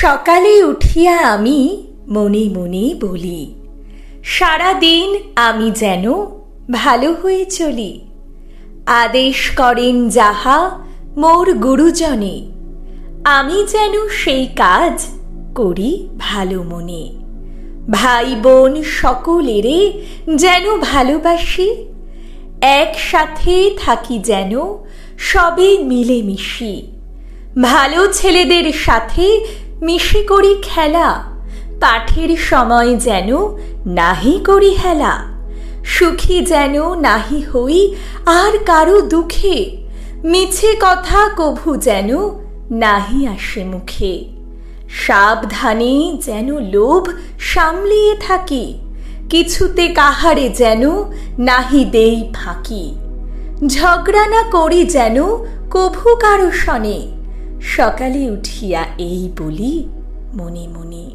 সকালে উঠিয়া আমি মনে মনে বলি, সারা দিন আমি যেন ভালো হয়ে চলি। আদেশ করেন যাহা মোর গুরুজনে, আমি যেন সেই কাজ করি ভালো মনে। ভাই বোন সকলেরে যেন ভালোবাসি, একসাথে থাকি যেন সবে মিলেমিশি। ভালো ছেলেদের সাথে মিশে করি খেলা, পাঠের সময় যেন নাহি করি হেলা। সুখী যেন নাহি হই আর কারো দুঃখে, মিছে কথা কভু যেন নাহি আসে মুখে। সাবধানে যেন লোভ সামলিয়ে থাকি, কিছুতে কাহারে যেন নাহি দেই ফাঁকি। ঝগড়া না করি যেন কভু কারো সনে, সকালে উঠিয়া এই বলি মনে মনে।